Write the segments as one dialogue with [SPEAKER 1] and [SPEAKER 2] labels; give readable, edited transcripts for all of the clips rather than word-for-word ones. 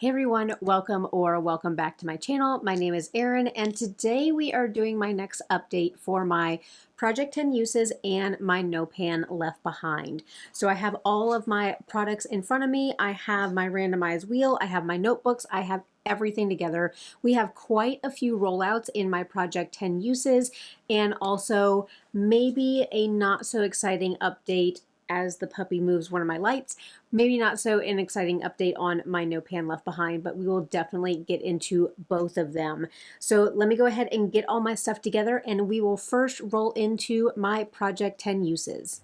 [SPEAKER 1] Hey everyone, welcome back to my channel. My name is Erin and today we are doing my next update for my Project 10 uses and my no pan left behind. So I have all of my products in front of me. I have my randomized wheel, I have my notebooks, I have everything together. We have quite a few rollouts in my Project 10 uses and also maybe a not so exciting update as the puppy moves one of my lights. Maybe not so an exciting update on my no pan left behind, but we will definitely get into both of them. So let me go ahead and get all my stuff together and we will first roll into my Project 10 uses.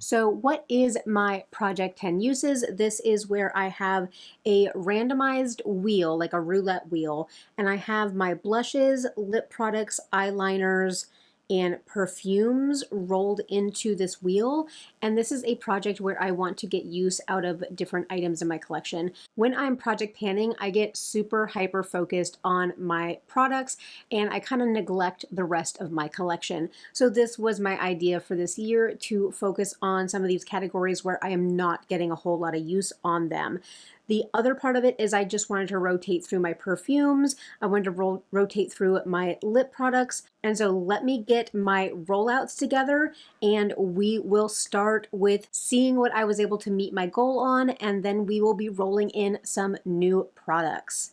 [SPEAKER 1] So what is my Project 10 uses? This is where I have a randomized wheel, like a roulette wheel, and I have my blushes, lip products, eyeliners, and perfumes rolled into this wheel. And this is a project where I want to get use out of different items in my collection. When I'm project panning, I get super hyper focused on my products and I kind of neglect the rest of my collection. So this was my idea for this year, to focus on some of these categories where I am not getting a whole lot of use on them. The other part of it is I just wanted to rotate through my perfumes. I wanted to rotate through my lip products. And so let me get my rollouts together and we will start with seeing what I was able to meet my goal on, and then we will be rolling in some new products.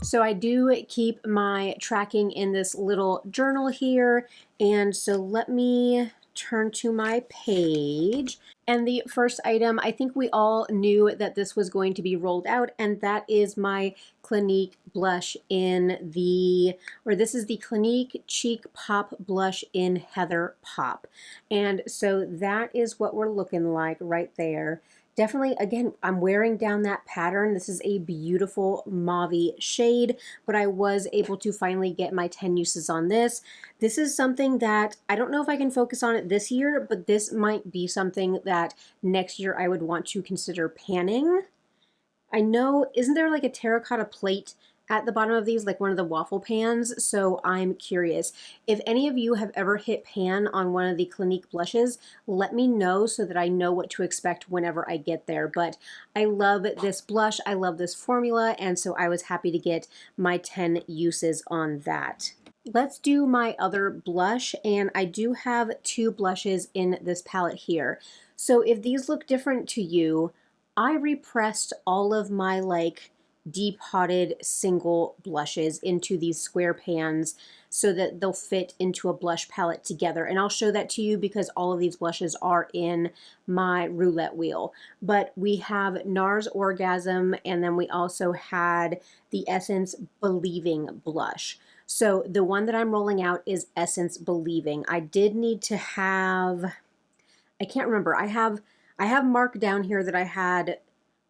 [SPEAKER 1] So I do keep my tracking in this little journal here, and so let me turn to my page. And the first item, I think we all knew that this was going to be rolled out, and that is my Clinique blush in the, or this is the Clinique Cheek Pop blush in Heather Pop. And so that is what we're looking like right there. Definitely, again, I'm wearing down that pattern. This is a beautiful mauve shade, but I was able to finally get my 10 uses on this. This is something that I don't know if I can focus on it this year, but this might be something that next year I would want to consider panning. I know, isn't there like a terracotta plate at the bottom of these, like one of the waffle pans? So I'm curious. If any of you have ever hit pan on one of the Clinique blushes, let me know so that I know what to expect whenever I get there. But I love this blush, I love this formula, and so I was happy to get my 10 uses on that. Let's do my other blush, and I do have two blushes in this palette here. So if these look different to you, I repressed all of my depotted single blushes into these square pans so that they'll fit into a blush palette together. And I'll show that to you because all of these blushes are in my roulette wheel. But we have NARS Orgasm, and then we also had the Essence Believing blush. So the one that I'm rolling out is Essence Believing. I did need to have, I can't remember, I have marked down here that I had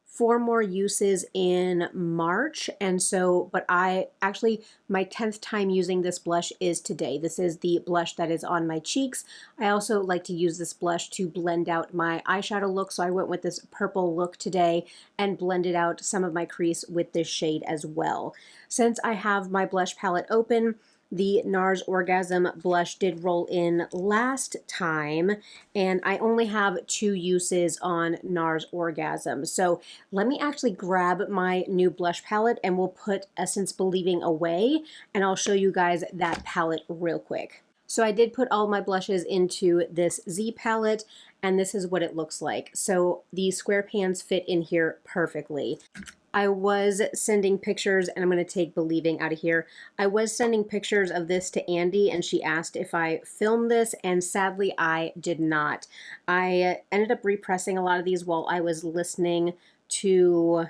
[SPEAKER 1] 4 more uses in March, and so, but I actually, my 10th time using this blush is today. This is the blush that is on my cheeks. I also like to use this blush to blend out my eyeshadow look, so I went with this purple look today and blended out some of my crease with this shade as well. Since I have my blush palette open, the NARS Orgasm blush did roll in last time, and I only have 2 uses on NARS Orgasm. So let me actually grab my new blush palette and we'll put Essence Believing away, and I'll show you guys that palette real quick. So I did put all my blushes into this Z palette, and this is what it looks like. So these square pans fit in here perfectly. I was sending pictures, and I'm going to take Believing out of here. I was sending pictures of this to Andy, and she asked if I filmed this, and sadly I did not. I ended up repressing a lot of these while I was listening to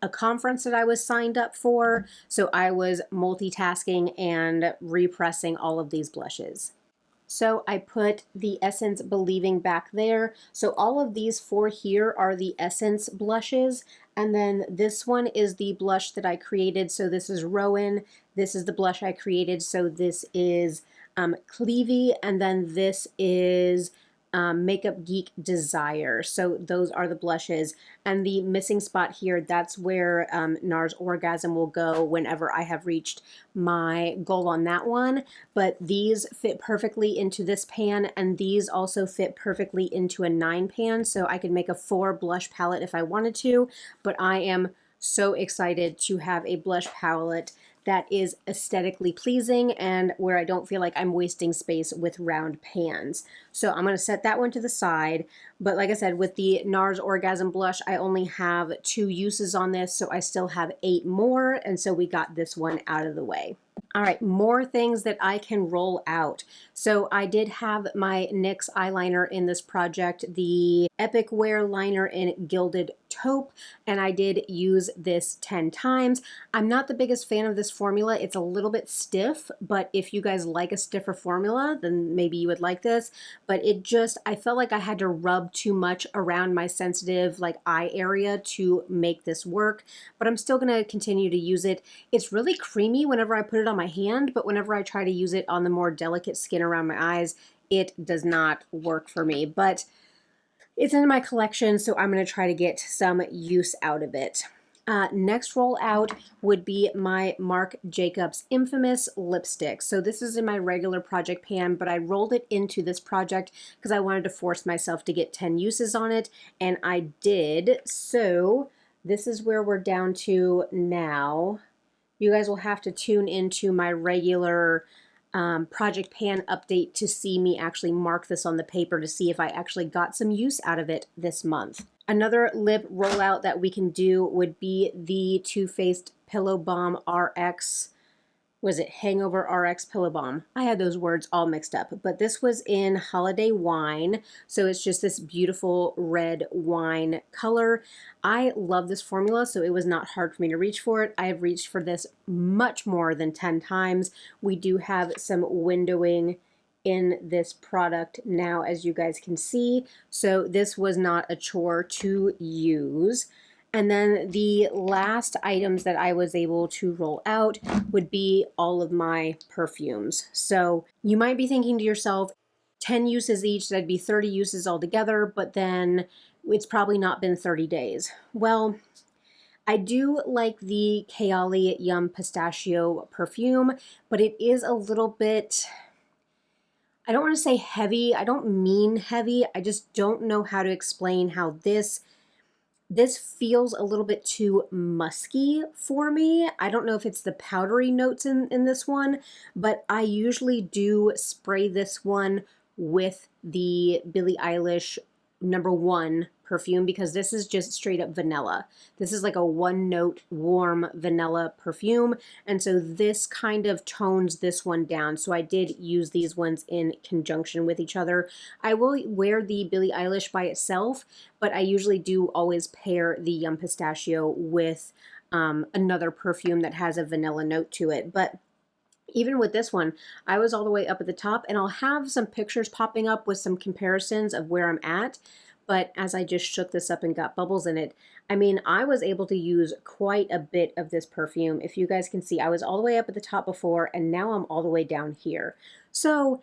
[SPEAKER 1] a conference that I was signed up for, so I was multitasking and repressing all of these blushes. So I put the Essence Believing back there. So all of these 4 here are the Essence blushes. And then this one is the blush that I created. So this is Rowan. This is the blush I created. So this is Cleavie. And then this is Makeup Geek Desire. So those are the blushes. And the missing spot here, that's where NARS Orgasm will go whenever I have reached my goal on that one. But these fit perfectly into this pan, and these also fit perfectly into a 9 pan. So I could make a 4 blush palette if I wanted to, but I am so excited to have a blush palette that is aesthetically pleasing and where I don't feel like I'm wasting space with round pans. So I'm going to set that one to the side. But like I said, with the NARS Orgasm blush, I only have 2 uses on this, so I still have 8 more, and so we got this one out of the way. All right, more things that I can roll out. So I did have my NYX eyeliner in this project, the Epic Wear liner in Gilded Taupe, and I did use this 10 times. I'm not the biggest fan of this formula. It's a little bit stiff, but if you guys like a stiffer formula, then maybe you would like this. But I felt like I had to rub too much around my sensitive like eye area to make this work, but I'm still gonna continue to use it. It's really creamy whenever I put it on my hand, but whenever I try to use it on the more delicate skin around my eyes, it does not work for me. But it's in my collection, so I'm going to try to get some use out of it. Next roll out would be my Marc Jacobs Infamous lipstick. So this is in my regular project pan, but I rolled it into this project because I wanted to force myself to get 10 uses on it, and I did. So this is where we're down to now. You guys will have to tune into my regular project pan update to see me actually mark this on the paper to see if I actually got some use out of it this month. Another lip rollout that we can do would be the Too Faced Pillow Balm RX. Was it Hangover RX Pillow Balm? I had those words all mixed up, but this was in Holiday Wine, so it's just this beautiful red wine color. I love this formula, so it was not hard for me to reach for it. I have reached for this much more than 10 times. We do have some windowing in this product now, as you guys can see, so this was not a chore to use. And then the last items that I was able to roll out would be all of my perfumes. So you might be thinking to yourself, 10 uses each, that'd be 30 uses altogether, but then it's probably not been 30 days. Well, I do like the Kayali Yum Pistachio perfume, but it is a little bit, I don't want to say heavy. I don't mean heavy. I just don't know how to explain how this feels a little bit too musky for me. I don't know if it's the powdery notes in this one, but I usually do spray this one with the Billie Eilish #1 perfume because this is just straight up vanilla. This is like a 1-note warm vanilla perfume, and so this kind of tones this one down. So I did use these ones in conjunction with each other. I will wear the Billie Eilish by itself, but I usually do always pair the Yum Pistachio with another perfume that has a vanilla note to it. But even with this one, I was all the way up at the top, and I'll have some pictures popping up with some comparisons of where I'm at. But as I just shook this up and got bubbles in it, I mean, I was able to use quite a bit of this perfume. If you guys can see, I was all the way up at the top before, and now I'm all the way down here. So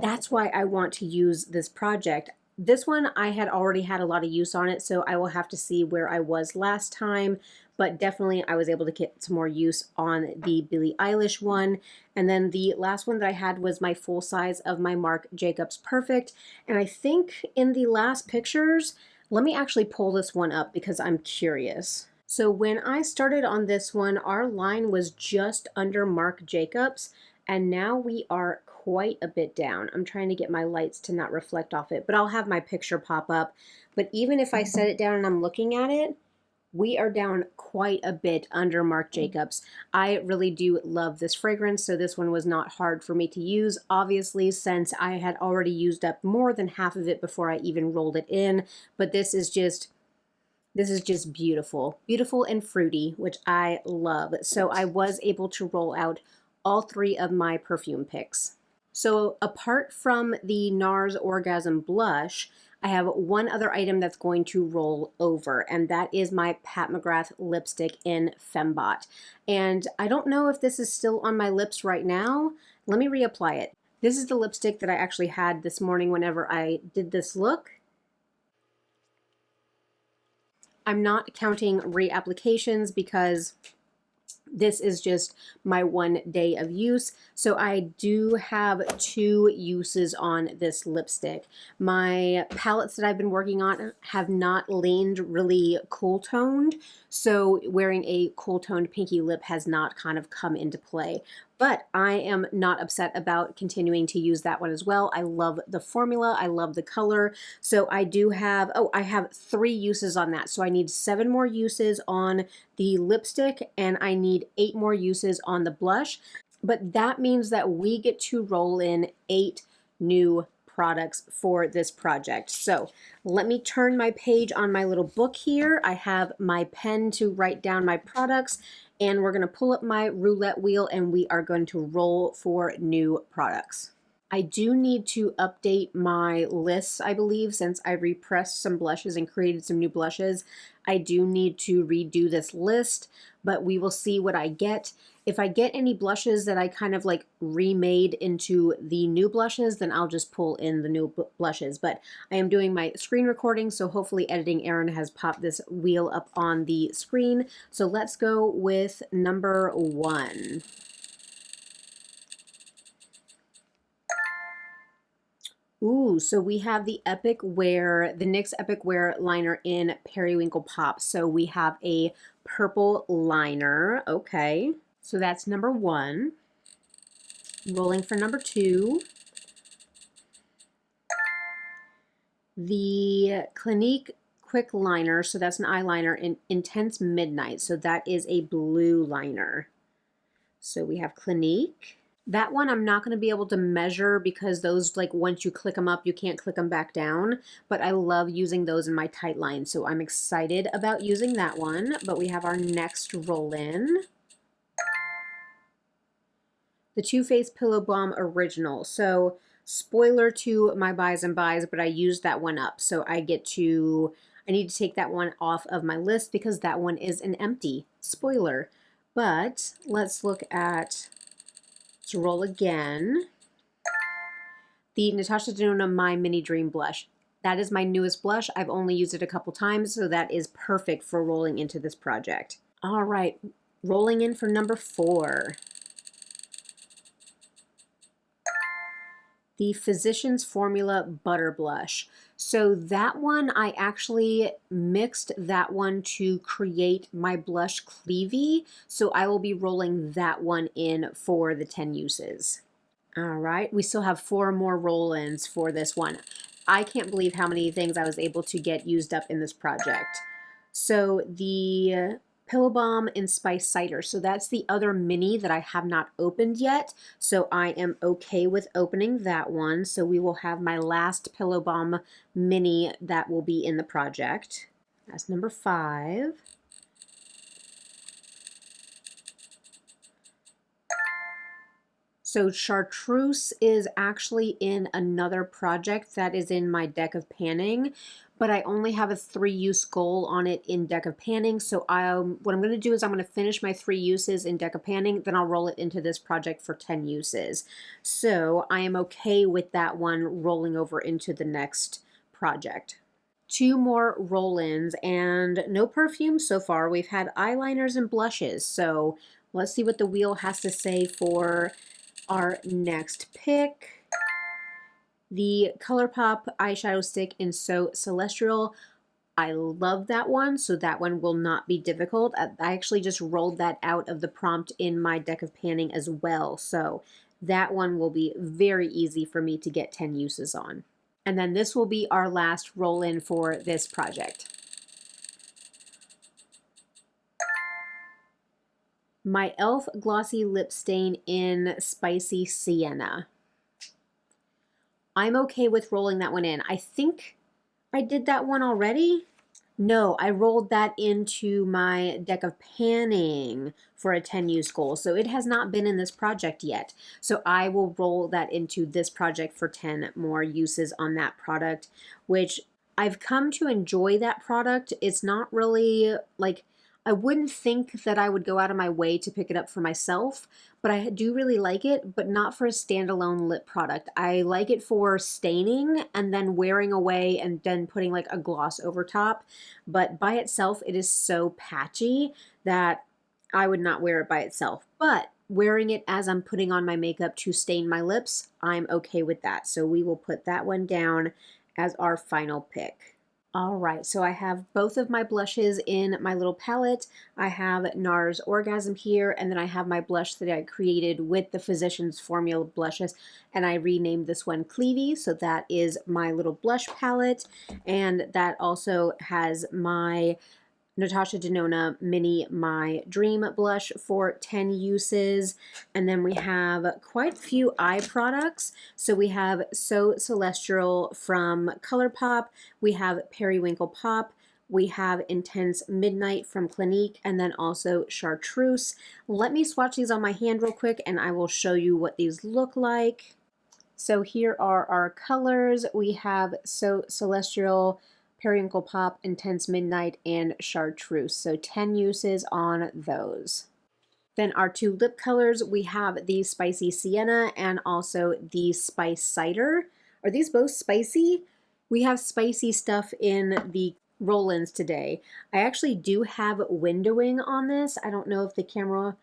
[SPEAKER 1] that's why I want to use this project. This one, I had already had a lot of use on it, so I will have to see where I was last time, but definitely I was able to get some more use on the Billie Eilish one. And then the last one that I had was my full size of my Marc Jacobs Perfect. And I think in the last pictures, let me actually pull this one up because I'm curious. So when I started on this one, our line was just under Marc Jacobs, and now we are quite a bit down. I'm trying to get my lights to not reflect off it, but I'll have my picture pop up. But even if I set it down and I'm looking at it, we are down quite a bit under Marc Jacobs. I really do love this fragrance, so this one was not hard for me to use, obviously, since I had already used up more than half of it before I even rolled it in. But this is just beautiful. Beautiful and fruity, which I love. So I was able to roll out all 3 of my perfume picks. So apart from the NARS Orgasm Blush, I have one other item that's going to roll over, and that is my Pat McGrath lipstick in Fembot. And I don't know if this is still on my lips right now. Let me reapply it. This is the lipstick that I actually had this morning whenever I did this look. I'm not counting reapplications because this is just my 1 day of use. So I do have 2 uses on this lipstick. My palettes that I've been working on have not leaned really cool toned. So wearing a cool toned pinky lip has not kind of come into play. But I am not upset about continuing to use that one as well. I love the formula. I love the color. So I do have, I have 3 uses on that. So I need 7 more uses on the lipstick and I need 8 more uses on the blush. But that means that we get to roll in 8 new products for this project. So let me turn my page on my little book here. I have my pen to write down my products, and we're going to pull up my roulette wheel and we are going to roll for new products. I do need to update my lists, I believe, since I repressed some blushes and created some new blushes. I do need to redo this list, but we will see what I get. If I get any blushes that I kind of like remade into the new blushes, then I'll just pull in the new blushes. But I am doing my screen recording, so hopefully editing Aaron has popped this wheel up on the screen. So let's go with number 1. Ooh, so we have the Epic Wear, the NYX Epic Wear liner in Periwinkle Pop. So we have a purple liner. Okay, so that's number 1. Rolling for number 2. The Clinique Quick Liner, so that's an eyeliner in Intense Midnight. So that is a blue liner. So we have Clinique. That one I'm not going to be able to measure because those, like, once you click them up, you can't click them back down. But I love using those in my tight lines, so I'm excited about using that one. But we have our next roll-in. The Too Faced Pillow Balm Original. So spoiler to my buys and buys, but I used that one up. So I need to take that one off of my list because that one is an empty spoiler. But let's look at... to roll again. The Natasha Denona My Mini Dream Blush. That is my newest blush. I've only used it a couple times, so that is perfect for rolling into this project. All right, rolling in for number 4. The Physicians Formula Butter Blush. So that one, I actually mixed that one to create my blush Cleavie. So I will be rolling that one in for the 10 uses. All right, we still have 4 more roll-ins for this one. I can't believe how many things I was able to get used up in this project. So the Pillow Balm in Spice Cider. So that's the other mini that I have not opened yet. So I am okay with opening that one. So we will have my last Pillow Balm mini that will be in the project. That's number 5. So Chartreuse is actually in another project that is in my deck of panning, but I only have a 3-use goal on it in deck of panning. So what I'm going to do is I'm going to finish my 3 uses in deck of panning, then I'll roll it into this project for 10 uses. So I am okay with that one rolling over into the next project. 2 more roll-ins and no perfume so far. We've had eyeliners and blushes. So let's see what the wheel has to say for our next pick. The ColourPop eyeshadow stick in So Celestial. I love that one, so that one will not be difficult. I actually just rolled that out of the prompt in my deck of panning as well, so that one will be very easy for me to get 10 uses on. And then this will be our last roll-in for this project. My e.l.f. Glossy Lip Stain in Spicy Sienna. I'm okay with rolling that one in. I think I did that one already. No, I rolled that into my deck of panning for a 10-use goal. So it has not been in this project yet. So I will roll that into this project for 10 more uses on that product, which I've come to enjoy that product. It's not really like, I wouldn't think that I would go out of my way to pick it up for myself, but I do really like it, but not for a standalone lip product. I like it for staining and then wearing away and then putting like a gloss over top. But by itself, it is so patchy that I would not wear it by itself. But wearing it as I'm putting on my makeup to stain my lips, I'm okay with that. So we will put that one down as our final pick. All right, so I have both of my blushes in my little palette. I have NARS Orgasm here, and then I have my blush that I created with the Physicians Formula blushes, and I renamed this one Cleavie, so that is my little blush palette, and that also has my Natasha Denona Mini My Dream blush for 10 uses. And then we have quite a few eye products. So we have So Celestial from ColourPop. We have Periwinkle Pop. We have Intense Midnight from Clinique, and then also Chartreuse. Let me swatch these on my hand real quick and I will show you what these look like. So here are our colors. We have So Celestial, Periwinkle Pop, Intense Midnight, and Chartreuse. So 10 uses on those. Then our two lip colors, we have the Spicy Sienna and also the Spice Cider. Are these both spicy? We have spicy stuff in the roll-ins today. I actually do have windowing on this. I don't know if the camera...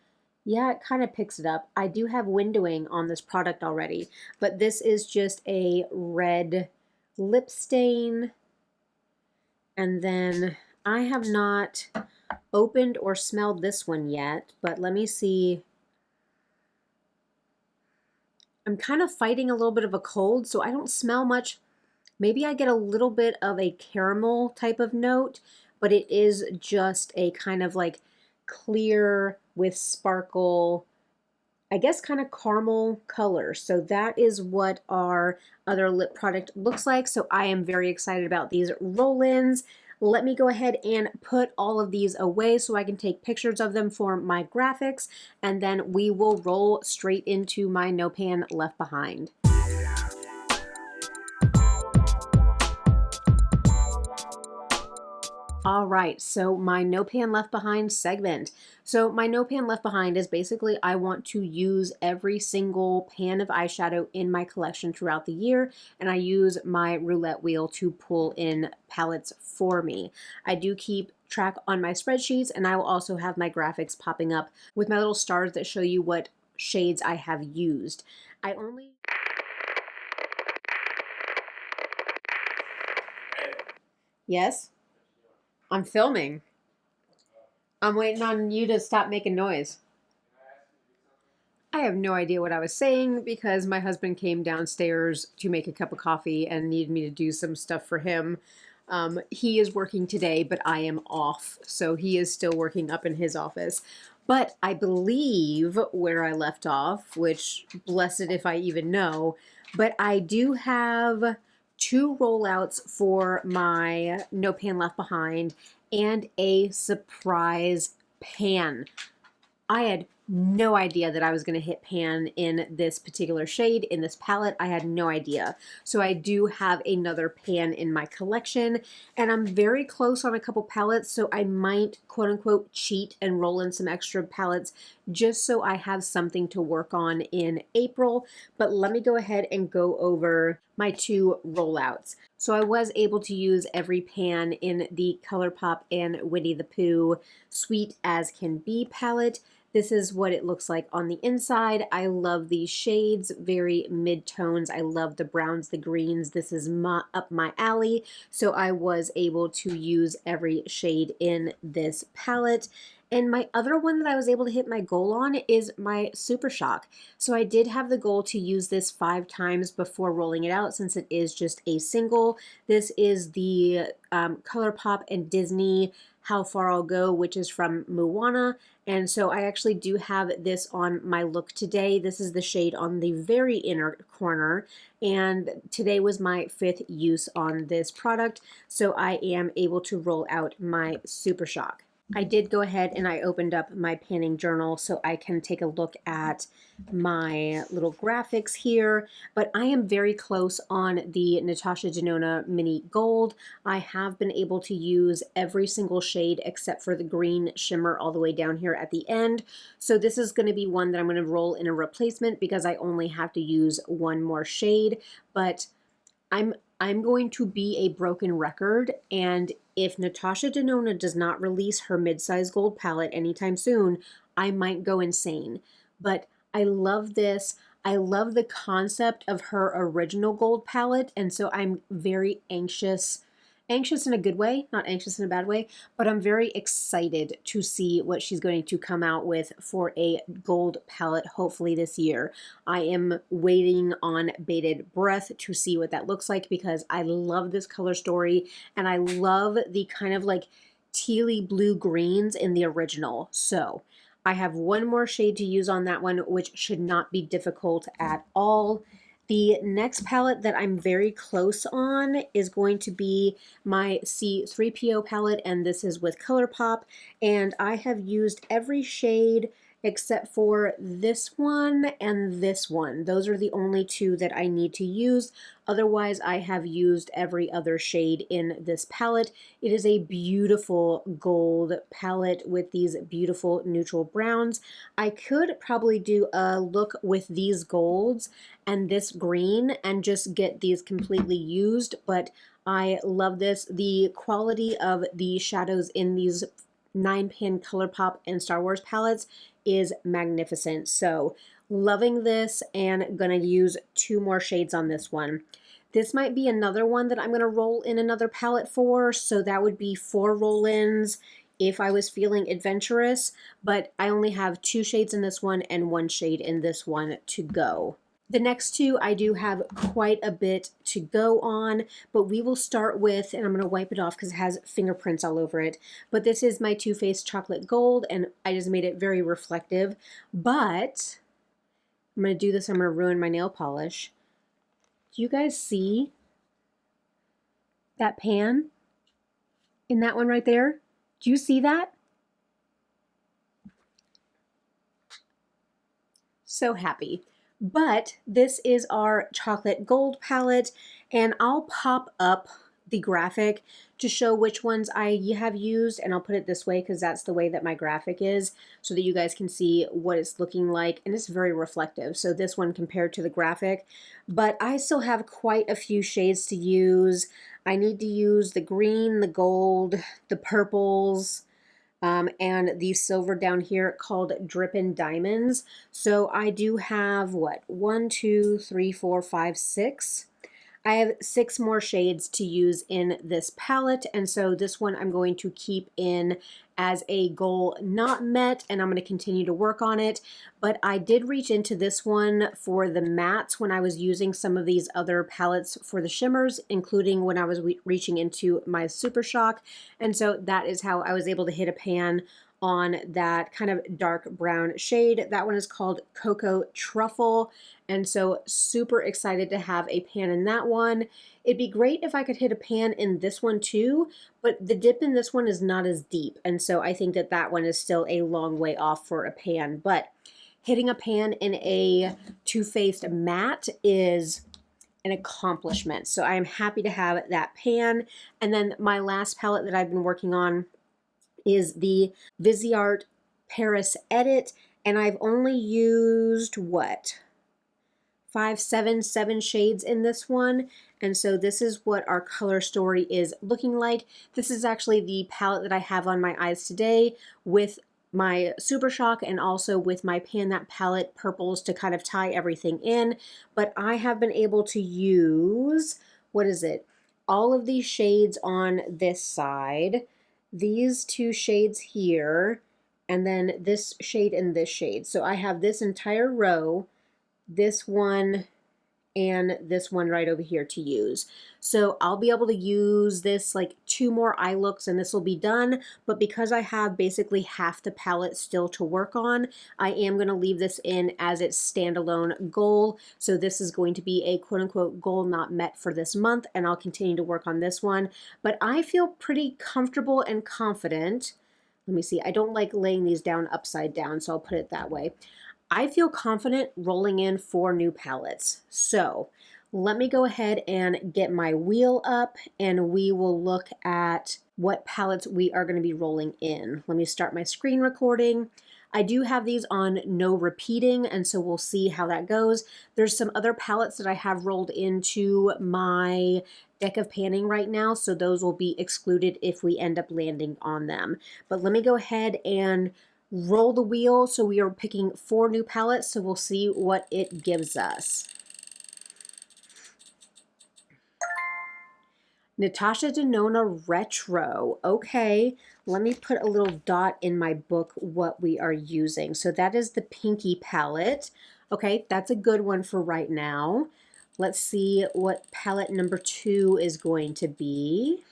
[SPEAKER 1] Yeah, it kind of picks it up. I do have windowing on this product already, but this is just a red lip stain. And then I have not opened or smelled this one yet, but let me see. I'm kind of fighting a little bit of a cold, so I don't smell much. Maybe I get a little bit of a caramel type of note, but it is just a kind of like clear with sparkle, I guess kind of caramel color. So that is what our other lip product looks like. So I am very excited about these roll-ins. Let me go ahead and put all of these away so I can take pictures of them for my graphics, and then we will roll straight into my No Pan Left Behind. All right, so my No Pan Left Behind segment. So my No Pan Left Behind is basically I want to use every single pan of eyeshadow in my collection throughout the year, and I use my roulette wheel to pull in palettes for me. I do keep track on my spreadsheets, and I will also have my graphics popping up with my little stars that show you what shades I have used. I only... Yes? I'm filming. I'm waiting on you to stop making noise. I have no idea what I was saying because my husband came downstairs to make a cup of coffee and needed me to do some stuff for him. He is working today, but I am off, so he is still working up in his office. But I believe where I left off, which blessed if I even know, but I do have 2 rollouts for my No Pan Left Behind and a surprise pan. I had no idea that I was going to hit pan in this particular shade, in this palette. I had no idea. So I do have another pan in my collection, and I'm very close on a couple palettes, so I might quote unquote cheat and roll in some extra palettes just so I have something to work on in April. But let me go ahead and go over my 2 rollouts. So I was able to use every pan in the ColourPop and Winnie the Pooh Sweet as Can Be palette. This is what it looks like on the inside. I love these shades, very mid-tones. I love the browns, the greens. This is up my alley, so I was able to use every shade in this palette. And my other one that I was able to hit my goal on is my Super Shock. So I did have the goal to use this 5 times before rolling it out since it is just a single. This is the ColourPop and Disney How Far I'll Go, which is from Moana. And so I actually do have this on my look today. This is the shade on the very inner corner. And today was my 5th use on this product. So I am able to roll out my Super Shock. I did go ahead and I opened up my panning journal so I can take a look at my little graphics here, but I am very close on the Natasha Denona Mini Gold. I have been able to use every single shade except for the green shimmer all the way down here at the end. So this is going to be one that I'm going to roll in a replacement because I only have to use one more shade, but I'm going to be a broken record, and if Natasha Denona does not release her mid-size gold palette anytime soon, I might go insane. But I love this. I love the concept of her original gold palette, and so I'm very anxious in a good way, not anxious in a bad way, but I'm very excited to see what she's going to come out with for a gold palette, hopefully this year. I am waiting on bated breath to see what that looks like because I love this color story and I love the kind of like tealy blue greens in the original. So I have one more shade to use on that one, which should not be difficult at all. The next palette that I'm very close on is going to be my C3PO palette, and this is with ColourPop, and I have used every shade except for this one and this one. Those are the only two that I need to use. Otherwise, I have used every other shade in this palette. It is a beautiful gold palette with these beautiful neutral browns. I could probably do a look with these golds and this green and just get these completely used, but I love this. The quality of the shadows in these 9-pan ColourPop and Star Wars palettes is magnificent. So loving this and gonna use 2 more shades on this one. This might be another one that I'm gonna roll in another palette for, so that would be 4 roll-ins if I was feeling adventurous, but I only have 2 shades in this one and 1 shade in this one to go. The next two, I do have quite a bit to go on, but we will start with, and I'm going to wipe it off because it has fingerprints all over it, but this is my Too Faced Chocolate Gold, and I just made it very reflective, but I'm going to do this, I'm going to ruin my nail polish. Do you guys see that pan in that one right there? Do you see that? So happy. But this is our chocolate gold palette, and I'll pop up the graphic to show which ones I have used, and I'll put it this way because that's the way that my graphic is, so that you guys can see what it's looking like, and it's very reflective. So this one compared to the graphic, but I still have quite a few shades to use. I need to use the green, the gold, the purples, and the silver down here called Drippin' Diamonds. So I do have what, 1, 2, 3, 4, 5, 6. I have 6 more shades to use in this palette, and so this one I'm going to keep in as a goal not met, and I'm going to continue to work on it. But I did reach into this one for the mattes when I was using some of these other palettes for the shimmers, including when I was reaching into my Super Shock, and so that is how I was able to hit a pan on that kind of dark brown shade. That one is called Cocoa Truffle, and so super excited to have a pan in that one. It'd be great if I could hit a pan in this one too, but the dip in this one is not as deep, and so I think that that one is still a long way off for a pan. But hitting a pan in a Too Faced matte is an accomplishment, so I'm happy to have that pan. And then my last palette that I've been working on is the Viseart Paris Edit, and I've only used what, 7 shades in this one, and so this is what our color story is looking like. This is actually the palette that I have on my eyes today with my Super Shock and also with my Pan That Palette purples to kind of tie everything in, but I have been able to use, what is it, all of these shades on this side, these 2 shades here, and then this shade and this shade. So I have this entire row, this one, and this one right over here to use. So I'll be able to use this like 2 more eye looks and this will be done, but because I have basically half the palette still to work on, I am going to leave this in as its standalone goal. So this is going to be a quote-unquote goal not met for this month, and I'll continue to work on this one. But I feel pretty comfortable and confident. let me see. I don't like laying these down upside down, so I'll put it that way. I feel confident rolling in 4 new palettes. So let me go ahead and get my wheel up and we will look at what palettes we are going to be rolling in. Let me start my screen recording. I do have these on no repeating, and so we'll see how that goes. There's some other palettes that I have rolled into my deck of panning right now, so those will be excluded if we end up landing on them. But let me go ahead and roll the wheel. So we are picking 4 new palettes, so we'll see what it gives us. Natasha Denona Retro. Okay, let me put a little dot in my book what we are using. So that is the Pinky palette. Okay, that's a good one for right now. Let's see what palette number 2 is going to be.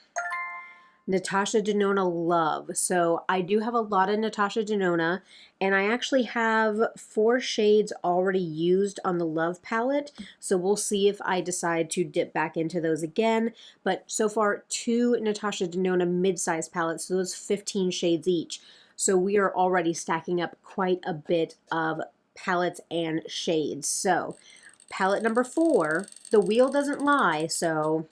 [SPEAKER 1] Natasha Denona Love. So I do have a lot of Natasha Denona, and I actually have 4 shades already used on the Love palette. So we'll see if I decide to dip back into those again. But so far, 2 Natasha Denona mid-size palettes, so those 15 shades each. So we are already stacking up quite a bit of palettes and shades. So palette number 4, the wheel doesn't lie, so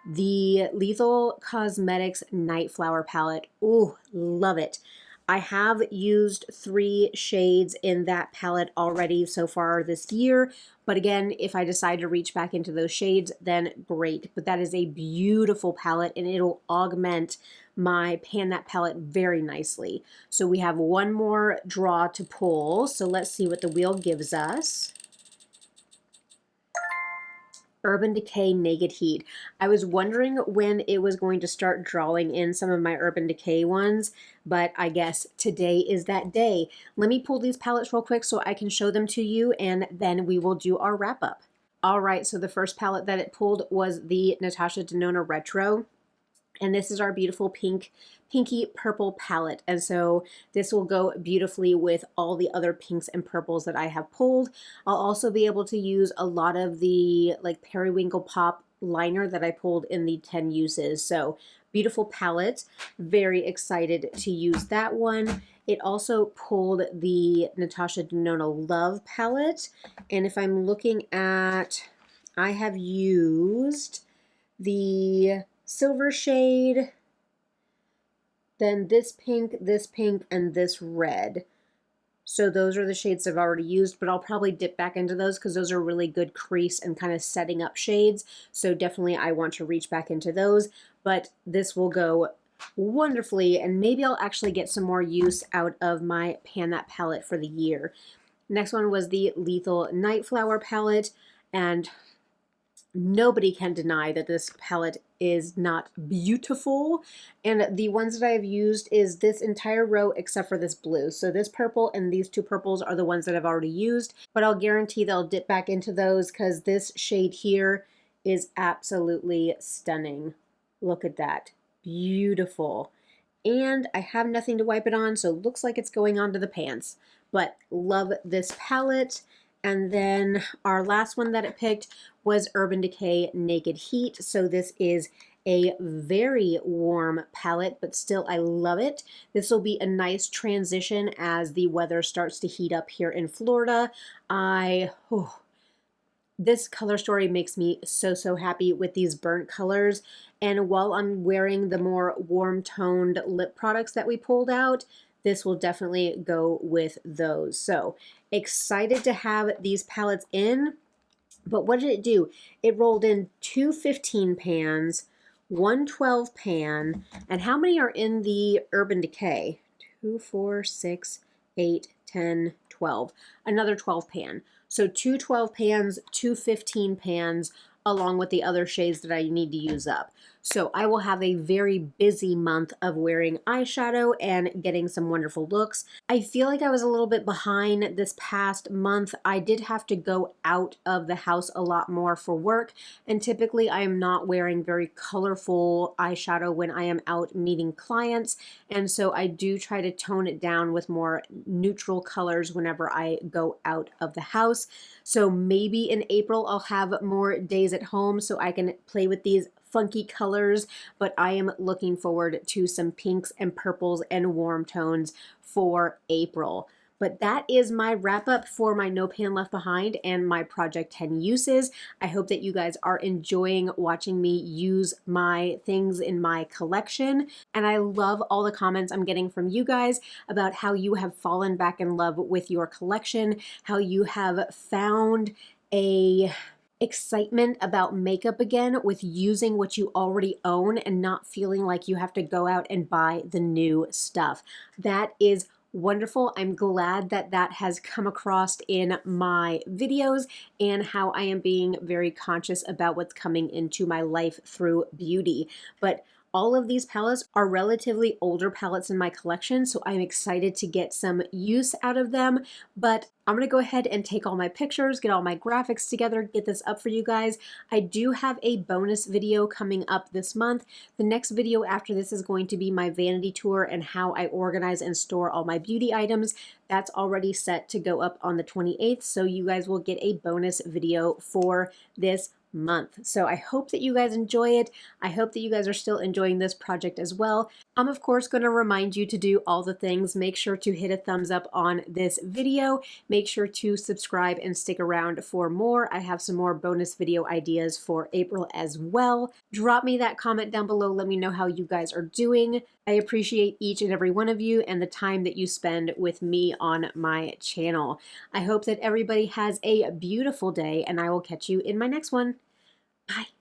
[SPEAKER 1] the Lethal Cosmetics Night Flower palette. Ooh, love it. I have used 3 shades in that palette already so far this year, but again, if I decide to reach back into those shades, then great. But that is a beautiful palette, and it'll augment my Pan That palette very nicely. So we have one more draw to pull, so let's see what the wheel gives us. Urban Decay Naked Heat. I was wondering when it was going to start drawing in some of my Urban Decay ones, but I guess today is that day. Let me pull these palettes real quick so I can show them to you, and then we will do our wrap up. All right, so the first palette that it pulled was the Natasha Denona Retro. And this is our beautiful pinky purple palette. And so this will go beautifully with all the other pinks and purples that I have pulled. I'll also be able to use a lot of the like Periwinkle Pop liner that I pulled in the 10 uses. So beautiful palette. Very excited to use that one. It also pulled the Natasha Denona Love palette. And if I'm looking at, I have used the silver shade, then this pink, and this red. So those are the shades I've already used, but I'll probably dip back into those because those are really good crease and kind of setting up shades. So definitely I want to reach back into those, but this will go wonderfully, and maybe I'll actually get some more use out of my Pan That palette for the year. Next one was the Lethal Night Flower palette, and nobody can deny that this palette is not beautiful. And the ones that I've used is this entire row except for this blue. So this purple and these 2 purples are the ones that I've already used, but I'll guarantee they'll dip back into those because this shade here is absolutely stunning. Look at that. Beautiful. And I have nothing to wipe it on, so it looks like it's going onto the pants. But love this palette. And then our last one that it picked was Urban Decay Naked Heat. So this is a very warm palette, but still I love it. This will be a nice transition as the weather starts to heat up here in Florida. This color story makes me so happy with these burnt colors. And while I'm wearing the more warm toned lip products that we pulled out, this will definitely go with those. So excited to have these palettes in. But what did it do? It rolled in 2 15 pans, 1 12 pan, and how many are in the Urban Decay? 2, 4, 6, 8, 10, 12. Another 12 pan. So 2 12 pans, 2 15 pans, along with the other shades that I need to use up. So I will have a very busy month of wearing eyeshadow and getting some wonderful looks. I feel like I was a little bit behind this past month. I did have to go out of the house a lot more for work, and typically I am not wearing very colorful eyeshadow when I am out meeting clients, and so I do try to tone it down with more neutral colors whenever I go out of the house. So maybe in April I'll have more days at home so I can play with these funky colors, but I am looking forward to some pinks and purples and warm tones for April. But that is my wrap up for my No Pan Left Behind and my Project 10 uses. I hope that you guys are enjoying watching me use my things in my collection. And I love all the comments I'm getting from you guys about how you have fallen back in love with your collection, how you have found a excitement about makeup again with using what you already own and not feeling like you have to go out and buy the new stuff. That is wonderful. I'm glad that that has come across in my videos and how I am being very conscious about what's coming into my life through beauty. But all of these palettes are relatively older palettes in my collection, so I'm excited to get some use out of them. But I'm gonna go ahead and take all my pictures, get all my graphics together, get this up for you guys. I do have a bonus video coming up this month. The next video after this is going to be my vanity tour and how I organize and store all my beauty items. That's already set to go up on the 28th, so you guys will get a bonus video for this month. So I hope that you guys enjoy it. I hope that you guys are still enjoying this project as well. I'm of course going to remind you to do all the things. Make sure to hit a thumbs up on this video. Make sure to subscribe and stick around for more. I have some more bonus video ideas for April as well. Drop me that comment down below. Let me know how you guys are doing. I appreciate each and every one of you and the time that you spend with me on my channel. I hope that everybody has a beautiful day, and I will catch you in my next one. Bye.